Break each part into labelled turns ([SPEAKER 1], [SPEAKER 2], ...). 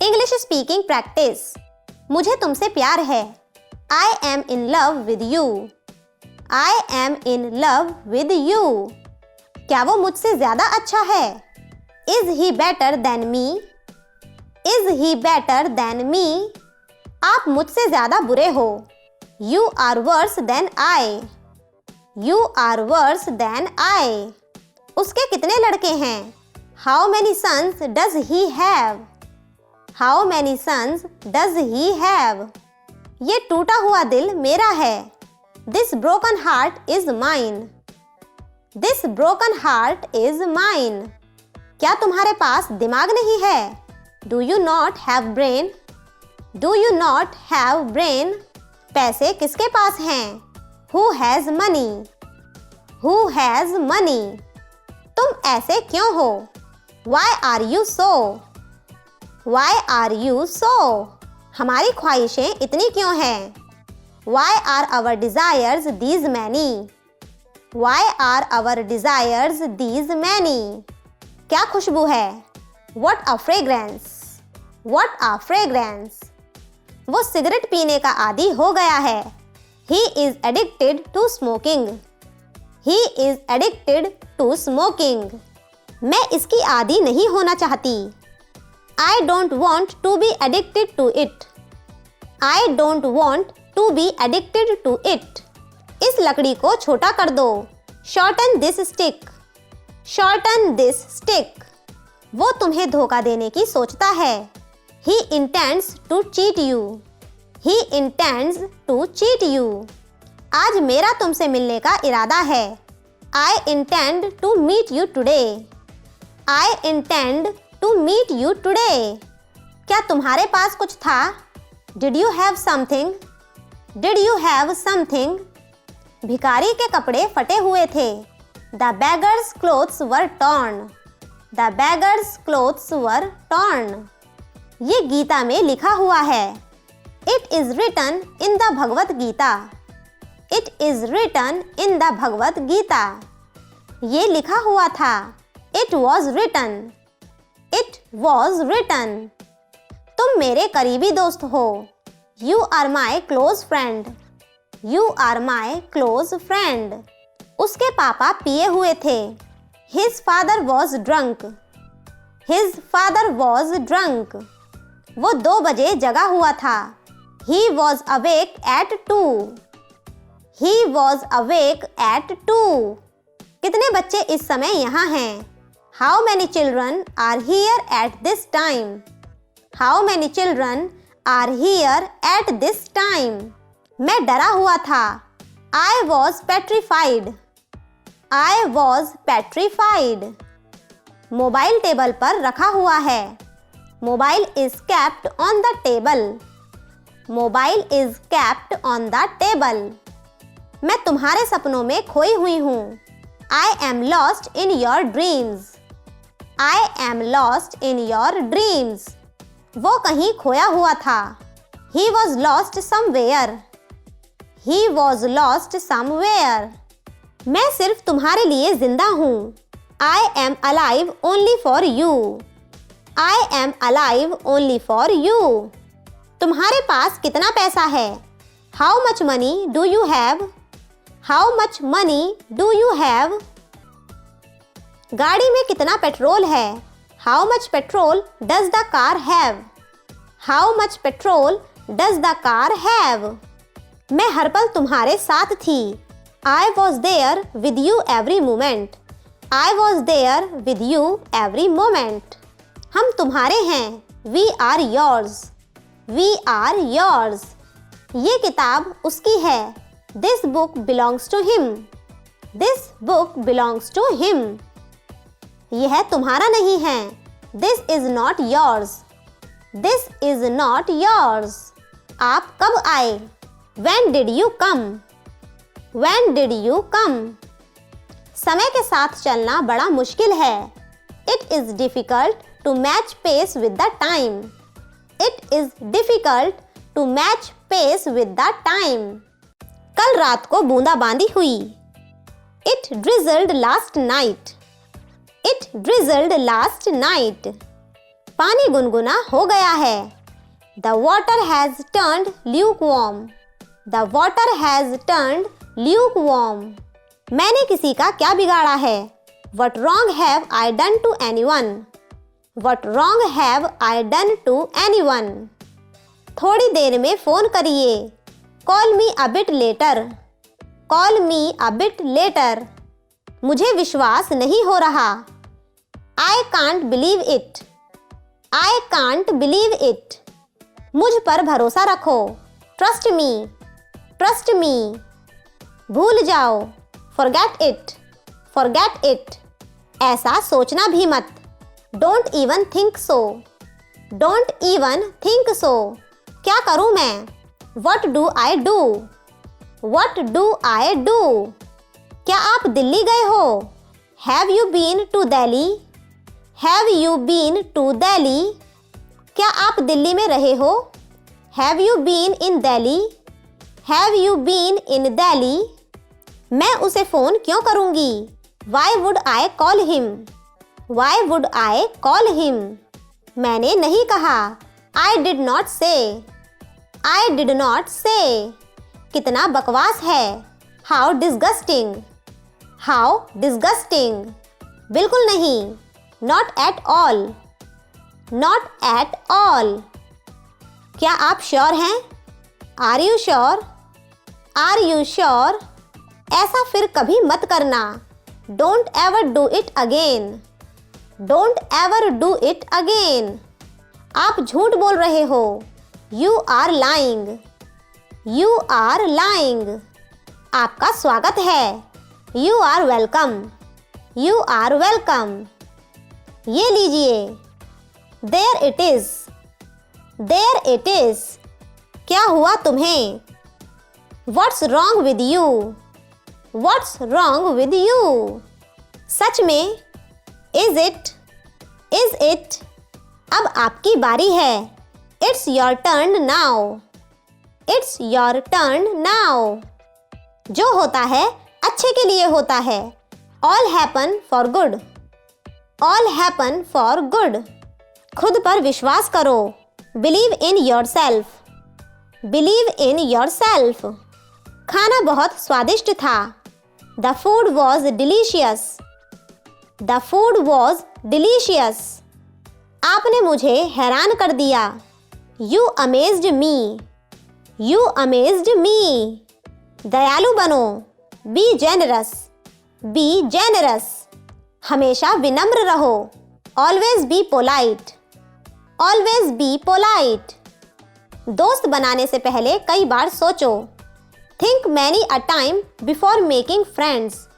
[SPEAKER 1] English speaking practice. मुझे तुमसे प्यार है। I am in love with you. I am in love with you. क्या वो मुझसे ज्यादा अच्छा है? Is he better than me? Is he better than me? आप मुझसे ज्यादा बुरे हो। You are worse than I. You are worse than I. उसके कितने लड़के हैं? How many sons does he have? How many sons does he have? ये टूटा हुआ दिल मेरा है। This broken heart is mine. This broken heart is mine. क्या तुम्हारे पास दिमाग नहीं है? Do you not have brain? Do you not have brain? पैसे किसके पास हैं? Who has money? Who has money? तुम ऐसे क्यों हो? Why are you so? Why are you so? हमारी ख्वाहिशें इतनी क्यों हैं? Why are our desires these many? Why are our desires these many? क्या खुशबू है? What a fragrance! What a fragrance! वो सिगरेट पीने का आदी हो गया है। He is addicted to smoking. He is addicted to smoking. मैं इसकी आदी नहीं होना चाहती। I don't want to be addicted to it. I don't want to be addicted to it. इस लकड़ी को छोटा कर दो। Shorten this stick. Shorten this stick. वो तुम्हें धोखा देने की सोचता है। He intends to cheat you. He intends to cheat you. आज मेरा तुमसे मिलने का इरादा है। I intend to meet you today. I intend to meet you today. क्या तुम्हारे पास कुछ था? Did you have something? Did you have something? भिखारी के कपड़े फटे हुए थे। The beggar's clothes were torn. The beggar's clothes were torn. ये गीता में लिखा हुआ है। It is written in the Bhagavad Gita. It is written in the Bhagavad Gita. ये लिखा हुआ था। It was written. It was written. तुम मेरे करीबी दोस्त हो। You are my close friend. You are my close friend. उसके पापा पिए हुए थे। His father was drunk. His father was drunk. वो 2 बजे जगा हुआ था। He was awake at 2. He was awake at 2. कितने बच्चे इस समय यहाँ हैं? How many children are here at this time? How many children are here at this time? मैं डरा हुआ था। I was petrified. I was petrified. Mobile table पर रखा हुआ है। Mobile is kept on the table. Mobile is kept on the table. मैं तुम्हारे सपनों में खोई हुई हूँ। I am lost in your dreams. I am lost in your dreams. वो कहीं खोया हुआ था। He was lost somewhere. He was lost somewhere. मैं सिर्फ तुम्हारे लिए जिंदा हूँ। I am alive only for you. I am alive only for you. तुम्हारे पास कितना पैसा है? How much money do you have? How much money do you have? गाड़ी में कितना पेट्रोल है? How much petrol does the car have? How much petrol does the car have? मैं हर पल तुम्हारे साथ थी। I was there with you every moment. I was there with you every moment. हम तुम्हारे हैं। We are yours. We are yours. ये किताब उसकी है। This book belongs to him. This book belongs to him. यह तुम्हारा नहीं है। This is not yours. This is not yours. आप कब आए? When did you come? When did you come? समय के साथ चलना बड़ा मुश्किल है। It is difficult to match pace with the time. It is difficult to match pace with the time. कल रात को बूंदाबांदी हुई। It drizzled last night. It drizzled last night. पानी गुनगुना हो गया है। The water has turned lukewarm. The water has turned lukewarm. मैंने किसी का क्या बिगाड़ा है? What wrong have I done to anyone? What wrong have I done to anyone? थोड़ी देर में फ़ोन करिए। Call me a bit later. Call me a bit later. मुझे विश्वास नहीं हो रहा। I can't believe it. I can't believe it. मुझ पर भरोसा रखो। Trust me. Trust me. भूल जाओ। Forget it. Forget it. ऐसा सोचना भी मत। Don't even think so. Don't even think so. क्या करूँ मैं? What do I do? What do I do? क्या आप दिल्ली गए हो? Have you been to Delhi? Have you been to Delhi? क्या आप दिल्ली में रहे हो? Have you been in Delhi? Have you been in Delhi? मैं उसे फ़ोन क्यों करूँगी? Why would I call him? Why would I call him? मैंने नहीं कहा। I did not say. I did not say. कितना बकवास है। How disgusting. How disgusting. बिल्कुल नहीं। Not at all. Not at all. क्या आप श्योर हैं? Are you sure? Are you sure? ऐसा फिर कभी मत करना। Don't ever do it again. Don't ever do it again. आप झूठ बोल रहे हो। You are lying. You are lying. आपका स्वागत है। You are welcome. You are welcome. ये लीजिए। There it is. There it is. क्या हुआ तुम्हें? What's wrong with you? What's wrong with you? सच में? Is it? Is it? अब आपकी बारी है। It's your turn now. It's your turn now. जो होता है अच्छे के लिए होता है। All happen for good. All happen for good. खुद पर विश्वास करो। Believe in yourself. Believe in yourself. खाना बहुत स्वादिष्ट था। The food was delicious. The food was delicious. आपने मुझे हैरान कर दिया। You amazed me. You amazed me. दयालु बनो। Be generous. Be generous. हमेशा विनम्र रहो। Always be polite. Always be polite. दोस्त बनाने से पहले कई बार सोचो। Think many a time before making friends.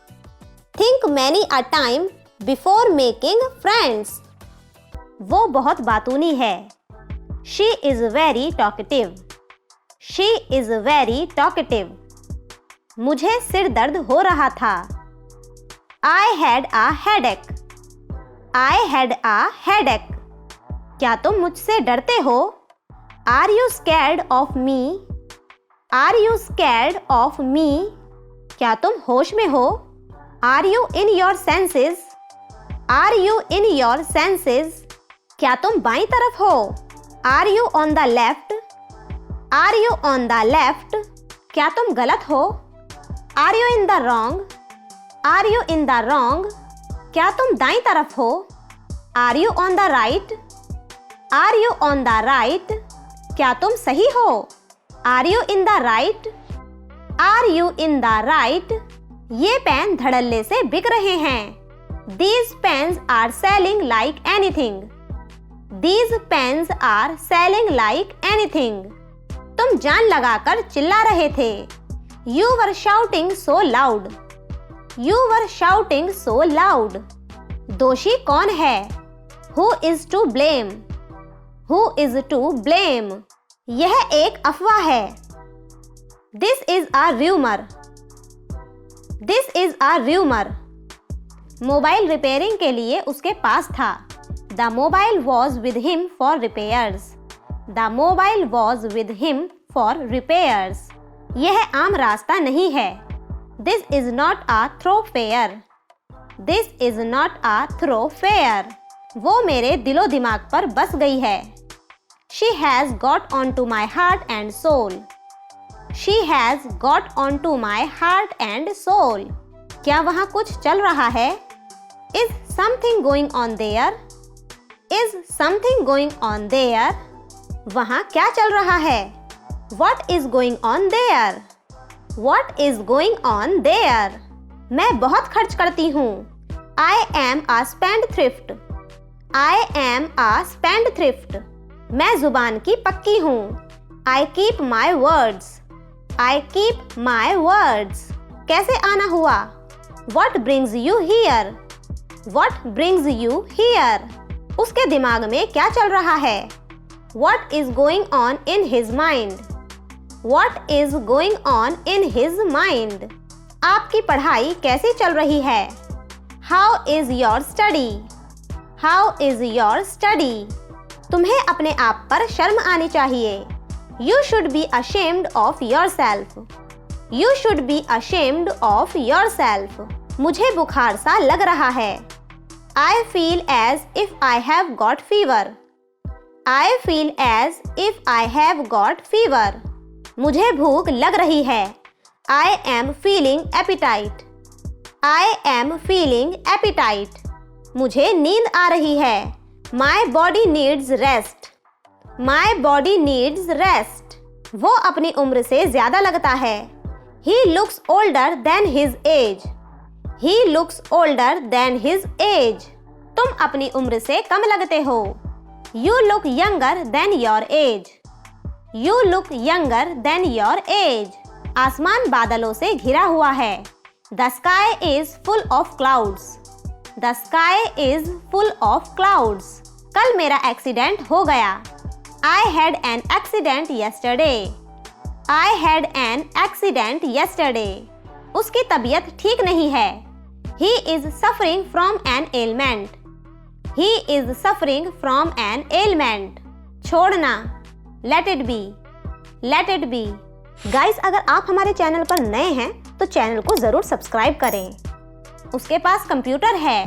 [SPEAKER 1] Think many a time before making friends. वो बहुत बातूनी है। She is very talkative. She is very talkative. मुझे सिर दर्द हो रहा था। I had a headache. I had a headache. क्या तुम मुझसे डरते हो? Are you scared of me? Are you scared of me? क्या तुम होश में हो? Are you in your senses? Are you in your senses? क्या तुम बाईं तरफ हो? Are you on the left? Are you on the left? क्या तुम गलत हो? Are you in the wrong? Are you in the wrong? क्या तुम दाईं तरफ हो? Are you on the right? Are you on the right? क्या तुम सही हो? Are you in the right? Are you in the right? ये पेन धड़ल्ले से बिक रहे हैं। These pens are selling like anything. These pens are selling like anything. तुम जान लगाकर चिल्ला रहे थे। You were shouting so loud. You were shouting so loud. दोषी कौन है? Who is to blame? Who is to blame? यह एक अफवाह है। This is a rumor. This is a rumor. Mobile repairing के लिए उसके पास था। The mobile was with him for repairs. The mobile was with him for repairs. यह आम रास्ता नहीं है। This is not a thoroughfare. This is not a thoroughfare. वो मेरे दिलो दिमाग पर बस गई है। She has got onto my heart and soul. She has got onto my heart and soul. क्या वहाँ कुछ चल रहा है? Is something going on there? Is something going on there? वहाँ क्या चल रहा है? What is going on there? What is going on there? मैं बहुत खर्च करती हूँ। I am a spendthrift. I am a spendthrift. मैं जुबान की पक्की हूँ। I keep my words. I keep my words. कैसे आना हुआ? What brings you here? What brings you here? उसके दिमाग में क्या चल रहा है? What is going on in his mind? What is going on in his mind? आपकी पढ़ाई कैसी चल रही है? How is your study? How is your study? तुम्हें अपने आप पर शर्म आनी चाहिए। You should be ashamed of yourself. You should be ashamed of yourself. मुझे बुखार सा लग रहा है। I feel as if I have got fever. I feel as if I have got fever. मुझे भूख लग रही है। I am feeling appetite. I am feeling appetite. मुझे नींद आ रही है। My body needs rest. My body needs rest. वो अपनी उम्र से ज़्यादा लगता है। He looks older than his age. He looks older than his age. तुम अपनी उम्र से कम लगते हो। You look younger than your age. You look younger than your age. आसमान बादलों से घिरा हुआ है। The sky is full of clouds. The sky is full of clouds. कल मेरा एक्सीडेंट हो गया। I had an accident yesterday. I had an accident yesterday. उसकी तबीयत ठीक नहीं है। He is suffering from an ailment. He is suffering from an ailment. छोड़ना। Let it be. Let it be. Guys, अगर आप हमारे चैनल पर नए हैं तो चैनल को ज़रूर सब्सक्राइब करें। उसके पास कंप्यूटर है।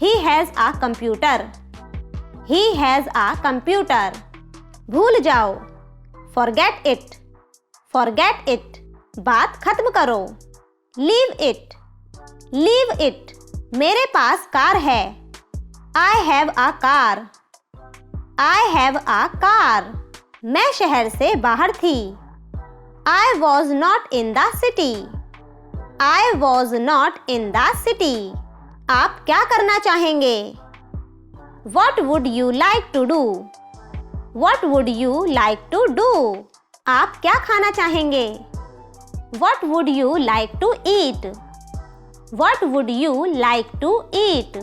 [SPEAKER 1] He has a computer. He has a computer. भूल जाओ। Forget it. Forget it. बात खत्म करो। Leave it. Leave it. मेरे पास कार है। I have a car. I have a car. मैं शहर से बाहर थी। I was not in the city. I was not in the city. आप क्या करना चाहेंगे? What would you like to do? What would you like to do? आप क्या खाना चाहेंगे? What would you like to eat? What would you like to eat?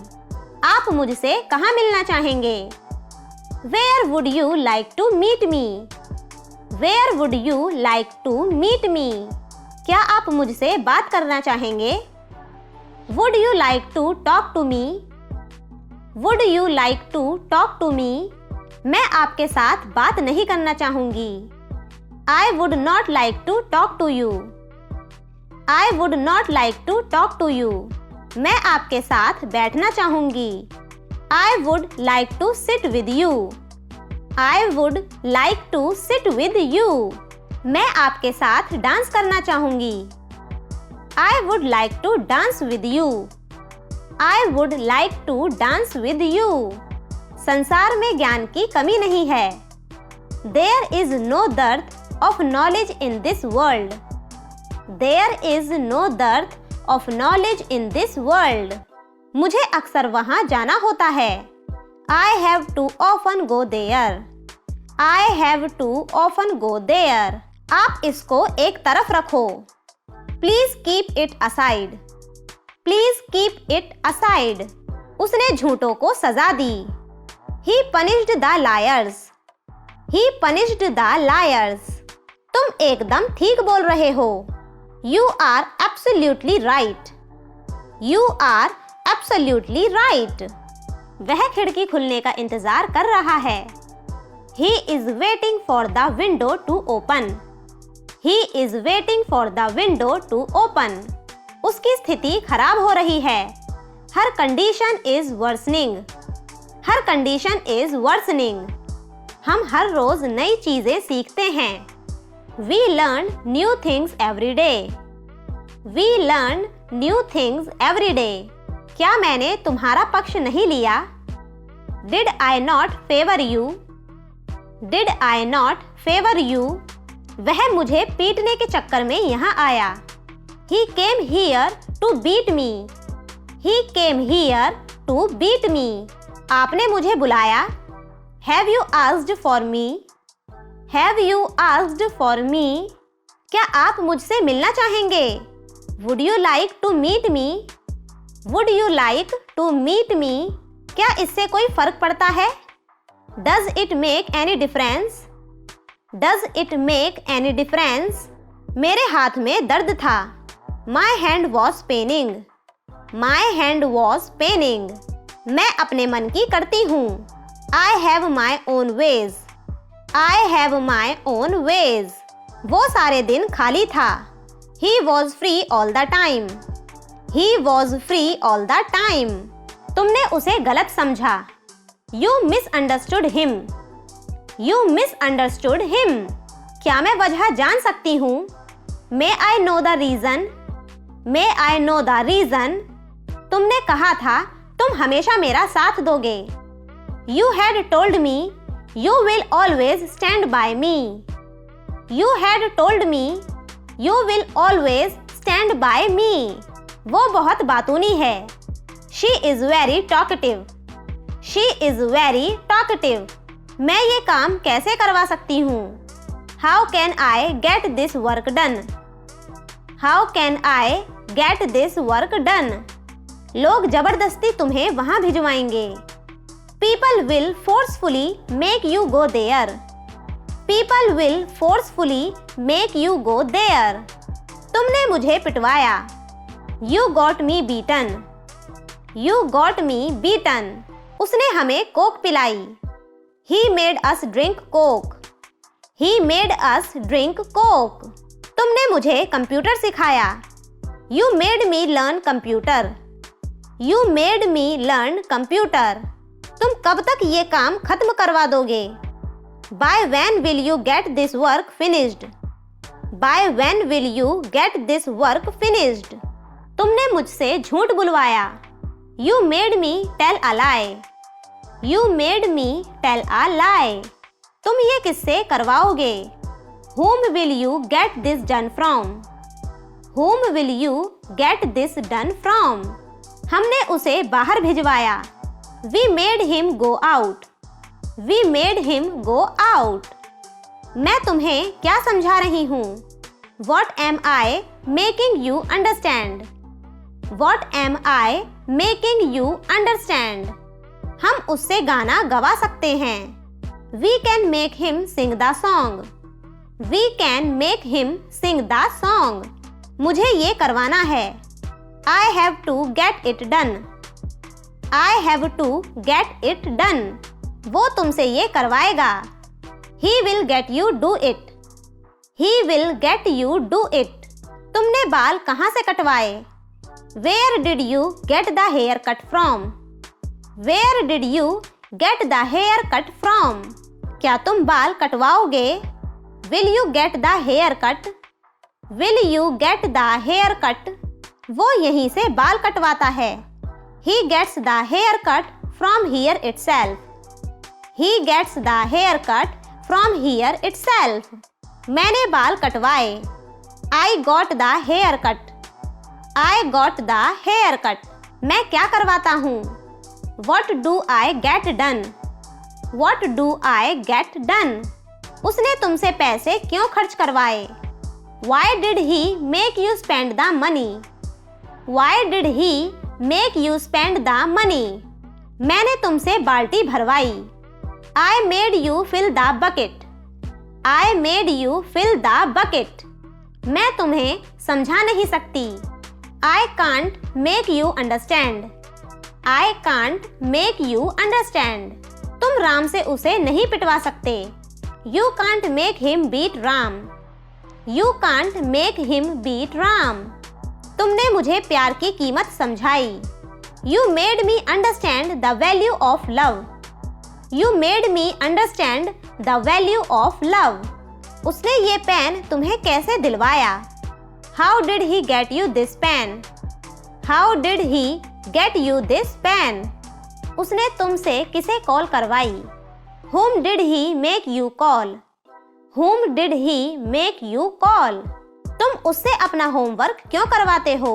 [SPEAKER 1] आप मुझसे कहाँ मिलना चाहेंगे? Where would you like to meet me? Where would you like to meet me? क्या आप मुझसे बात करना चाहेंगे? Would you like to talk to me? Would you like to talk to me? मैं आपके साथ बात नहीं करना चाहूँगी। I would not like to talk to you. I would not like to talk to you. मैं आपके साथ बैठना चाहूँगी। I would like to sit with you. I would like to sit with you. मैं आपके साथ डांस करना चाहूँगी। I would like to dance with you. I would like to dance with you. संसार में ज्ञान की कमी नहीं है। There is no dearth of knowledge in this world. There is no dearth of knowledge in this world. मुझे अक्सर वहाँ जाना होता है। I have to often go there. I have to often go there. आप इसको एक तरफ रखो। Please keep it aside. Please keep it aside. उसने झूठों को सजा दी। He punished the liars. He punished the liars. तुम एकदम ठीक बोल रहे हो। You are absolutely right. You are absolutely right. वह खिड़की खुलने का इंतजार कर रहा है। He is waiting for the window to open. He is waiting for the window to open. उसकी स्थिति खराब हो रही है। Her condition is worsening. Her condition is worsening. हम हर रोज नई चीजें सीखते हैं। We learn new things every day. We learn new things every day. क्या मैंने तुम्हारा पक्ष नहीं लिया? Did I not favor you? Did I not favor you? वह मुझे पीटने के चक्कर में यहाँ आया। He came here to beat me. He came here to beat me. आपने मुझे बुलाया। Have you asked for me? Have you asked for me? क्या आप मुझसे मिलना चाहेंगे? Would you like to meet me? Would you like to meet me? क्या इससे कोई फर्क पड़ता है? Does it make any difference? Does it make any difference? मेरे हाथ में दर्द था। My hand was paining. My hand was paining. मैं अपने मन की करती हूँ। I have my own ways. I have my own ways. वो सारे दिन खाली था। He was free all the time. He was free all the time. तुमने उसे गलत समझा। You misunderstood him. You misunderstood him. क्या मैं वजह जान सकती हूँ? May I know the reason? May I know the reason? तुमने कहा था तुम हमेशा मेरा साथ दोगे। You had told me you will always stand by me. You had told me you will always stand by me. वो बहुत बातूनी है। She is very talkative. She is very talkative. मैं ये काम कैसे करवा सकती हूँ? How can I get this work done? How can I get this work done? लोग जबरदस्ती तुम्हें वहाँ भिजवाएंगे। People will forcefully make you go there. People will forcefully make you go there. तुमने मुझे पिटवाया। You got me beaten. You got me beaten. उसने हमें Coke पिलाई। He made us drink coke. He made us drink coke. तुमने मुझे computer सिखाया। You made me learn computer. You made me learn computer. तुम कब तक ये काम खत्म करवा दोगे? By when will you get this work finished? By when will you get this work finished? तुमने मुझसे झूठ बुलवाया। You made me tell a lie. You made me tell a lie. तुम ये किससे करवाओगे? Whom will you get this done from? Whom will you get this done from? हमने उसे बाहर भिजवाया। We made him go out. We made him go out. मैं तुम्हें क्या समझा रही हूँ? What am I making you understand? What am I making you understand? हम उससे गाना गवा सकते हैं। We can make him sing the song. We can make him sing the song. मुझे ये करवाना है। I have to get it done. I have to get it done. वो तुमसे ये करवाएगा। He will get you do it. He will get you do it. तुमने बाल कहाँ से कटवाए? Where did you get the haircut from? Where did you get the haircut from? क्या तुम बाल कटवाओगे? Will you get the haircut? Will you get the haircut? वो यहीं से बाल कटवाता है। He gets the haircut from here itself. He gets the haircut from here itself. मैंने बाल कटवाए। I got the haircut. I got the haircut. मैं क्या करवाता हूँ? What do I get done? What do I get done? उसने तुमसे पैसे क्यों खर्च करवाए? Why did he make you spend the money? Why did he make you spend the money? मैंने तुमसे बाल्टी भरवाई। I made you fill the bucket. I made you fill the bucket. मैं तुम्हें समझा नहीं सकती। I can't make you understand. I can't make you understand. तुम राम से उसे नहीं पिटवा सकते। You can't make him beat Ram. You can't make him beat Ram. तुमने मुझे प्यार की कीमत समझाई। You made me understand the value of love. You made me understand the value of love. उसने ये पेन तुम्हें कैसे दिलवाया? How did he get you this pen? How did he get you this pen? उसने तुमसे किसे call करवाई? Whom did he make you call? Whom did he make you call? तुम उससे अपना होमवर्क क्यों करवाते हो?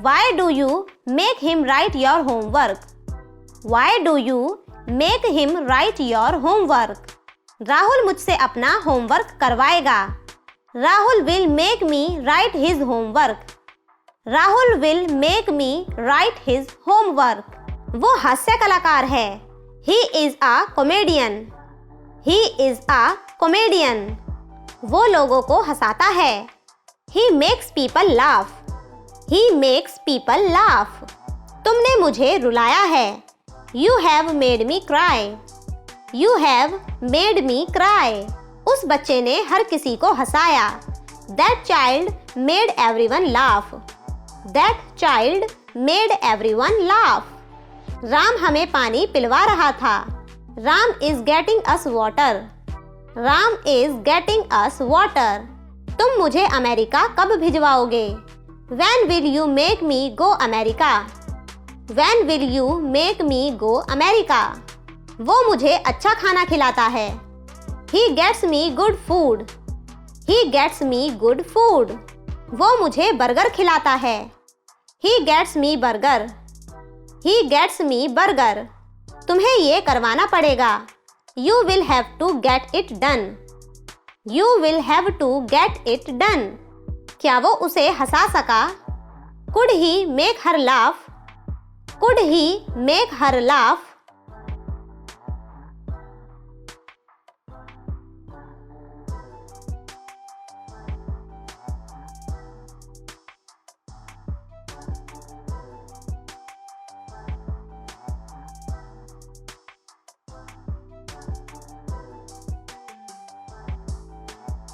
[SPEAKER 1] Why do you make him write your homework? Why do you make him write your homework? Rahul मुझसे अपना होमवर्क करवाएगा. Rahul will make me write his homework. Rahul will make me write his homework. वो हास्य कलाकार है. He is a comedian. He is a comedian. वो लोगों को हंसाता है. He makes people laugh. He makes people laugh. तुमने मुझे रुलाया है. You have made me cry. You have made me cry. उस बच्चे ने हर किसी को हंसाया. That child made everyone laugh. That child made everyone laugh. Ram हमें पानी पिलवा रहा था. Ram is getting us water. Ram is getting us water. तुम मुझे अमेरिका कब भिजवाओगे? When will you make me go America? When will you make me go America? वो मुझे अच्छा खाना खिलाता है. He gets me good food. He gets me good food. वो मुझे बर्गर खिलाता है. He gets me burger. He gets me burger. तुम्हें ये करवाना पड़ेगा. You will have to get it done. You will have to get it done. क्या वो उसे हंसा सका? Could he make her laugh? Could he make her laugh?